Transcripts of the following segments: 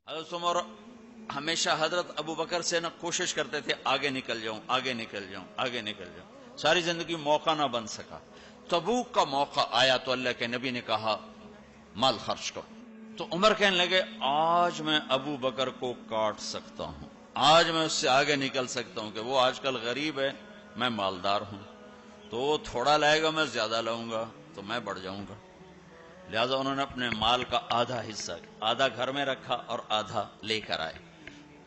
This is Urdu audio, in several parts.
حضرت عمر ہمیشہ حضرت ابو بکر سے کوشش کرتے تھے آگے نکل جاؤں آگے نکل جاؤں آگے نکل جاؤں، ساری زندگی موقع نہ بن سکا۔ تبوک کا موقع آیا تو اللہ کے نبی نے کہا مال خرچ کرو، تو عمر کہنے لگے آج میں ابو بکر کو کاٹ سکتا ہوں، آج میں اس سے آگے نکل سکتا ہوں کہ وہ آج کل غریب ہے، میں مالدار ہوں، تو وہ تھوڑا لائے گا میں زیادہ لاؤں گا تو میں بڑھ جاؤں گا۔ لہذا انہوں نے اپنے مال کا آدھا حصہ، آدھا گھر میں رکھا اور آدھا لے کر آئے۔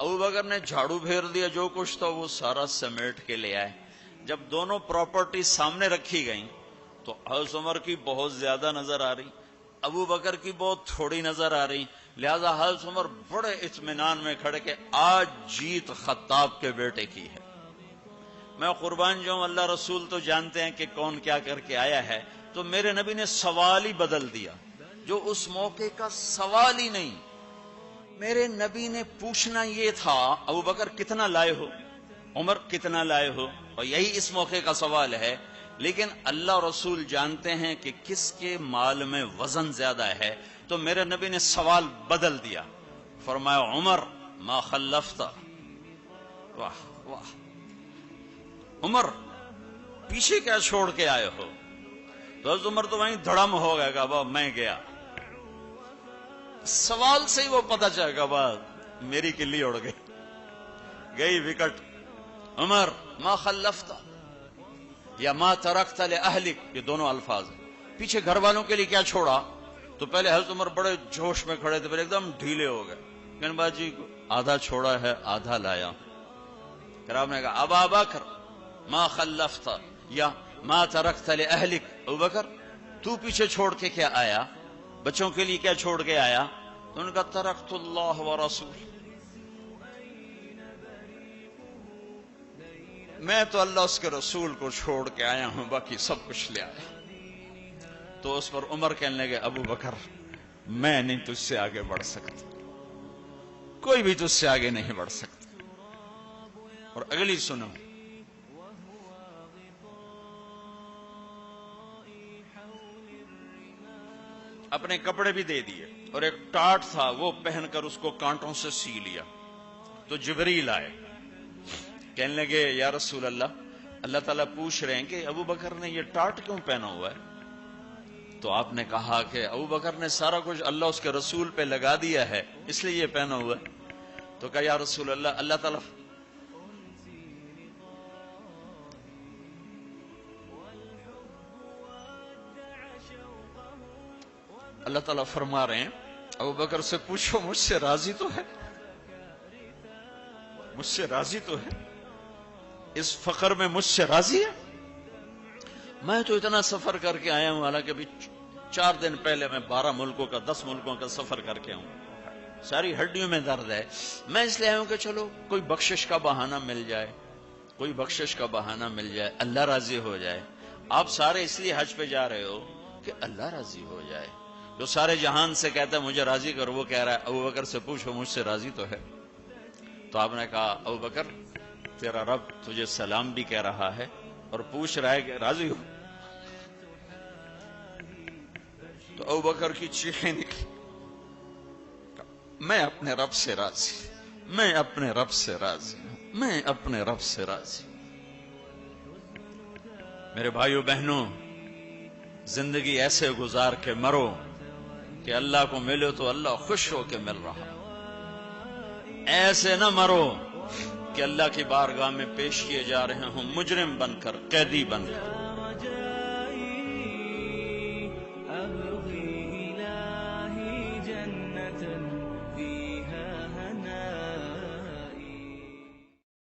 ابو بکر نے جھاڑو پھیر دیا، جو کچھ تھا وہ سارا سمیٹ کے لے آئے۔ جب دونوں پراپرٹی سامنے رکھی گئیں تو حضرت عمر کی بہت زیادہ نظر آ رہی، ابو بکر کی بہت تھوڑی نظر آ رہی، لہذا حضرت عمر بڑے اطمینان میں کھڑے کہ آج جیت خطاب کے بیٹے کی ہے۔ میں قربان جاؤں، اللہ رسول تو جانتے ہیں کہ کون کیا کر کے آیا ہے، تو میرے نبی نے سوال ہی بدل دیا، جو اس موقع کا سوال ہی نہیں۔ میرے نبی نے پوچھنا یہ تھا ابو بکر کتنا لائے ہو، عمر کتنا لائے ہو، اور یہی اس موقع کا سوال ہے، لیکن اللہ رسول جانتے ہیں کہ کس کے مال میں وزن زیادہ ہے، تو میرے نبی نے سوال بدل دیا، فرمایا عمر ما خلفت، واہ واہ عمر پیچھے کیا چھوڑ کے آئے ہو؟ تو حضرت عمر تو وہیں دھڑم ہو گیا کہ بابا میں گیا، سوال سے ہی وہ پتہ چل گیا، بات میری کلی اڑ گئی، گئی وکٹ۔ عمر ما خلفت یا ما ترکت لأہلک، یہ دونوں الفاظ ہیں، پیچھے گھر والوں کے لیے کیا چھوڑا؟ تو پہلے حضرت عمر بڑے جوش میں کھڑے تھے، پھر ایک دم ڈھیلے ہو گئے، کہنے باجی آدھا چھوڑا ہے آدھا لایا۔ پھر آپ نے کہا ابا بکر ما خلفت یا ما ترکت لأہلک، ابو بکر تو پیچھے چھوڑ کے کیا آیا، بچوں کے لیے کیا چھوڑ کے آیا؟ تو انہوں نے کہا ترکت اللہ ورسول، میں تو اللہ اس کے رسول کو چھوڑ کے آیا ہوں، باقی سب کچھ لے آیا۔ تو اس پر عمر کہنے لگے ابو بکر میں نہیں تجھ سے آگے بڑھ سکتا، کوئی بھی تجھ سے آگے نہیں بڑھ سکتا۔ اور اگلی سنو، اپنے کپڑے بھی دے دیے اور ایک ٹاٹ تھا وہ پہن کر اس کو کانٹوں سے سی لیا۔ تو جبریل آئے، کہنے لگے یا رسول اللہ، اللہ تعالیٰ پوچھ رہے ہیں کہ ابو بکر نے یہ ٹاٹ کیوں پہنا ہوا ہے؟ تو آپ نے کہا کہ ابو بکر نے سارا کچھ اللہ اس کے رسول پہ لگا دیا ہے اس لیے یہ پہنا ہوا ہے۔ تو کہا یا رسول اللہ، اللہ تعالیٰ فرما رہے ہیں ابو بکر سے پوچھو مجھ سے راضی تو ہے، مجھ سے راضی تو ہے، اس فقر میں مجھ سے راضی ہے؟ میں تو اتنا سفر کر کے آیا ہوں، حالانکہ ابھی 4 دن پہلے میں 12 ملکوں کا 10 ملکوں کا سفر کر کے ہوں، ساری ہڈیوں میں درد ہے، میں اس لیے آیا ہوں کہ چلو کوئی بخشش کا بہانہ مل جائے، کوئی بخشش کا بہانہ مل جائے، اللہ راضی ہو جائے۔ آپ سارے اس لیے حج پہ جا رہے ہو کہ اللہ راضی ہو جائے، جو سارے جہان سے کہتا ہے مجھے راضی کر، وہ کہہ رہا ہے ابو بکر سے پوچھو مجھ سے راضی تو ہے۔ تو آپ نے کہا ابو بکر تیرا رب تجھے سلام بھی کہہ رہا ہے اور پوچھ رہا ہے کہ راضی ہو؟ تو ابو بکر کی چیخیں نکلی، میں اپنے رب سے راضی، میں اپنے رب سے راضی ہوں، میں اپنے رب سے راضی۔ میرے بھائیو بہنوں، زندگی ایسے گزار کے مرو کہ اللہ کو ملو تو اللہ خوش ہو کے مل رہا، ایسے نہ مرو کہ اللہ کی بارگاہ میں پیش کیے جا رہے ہوں مجرم بن کر، قیدی بن کر۔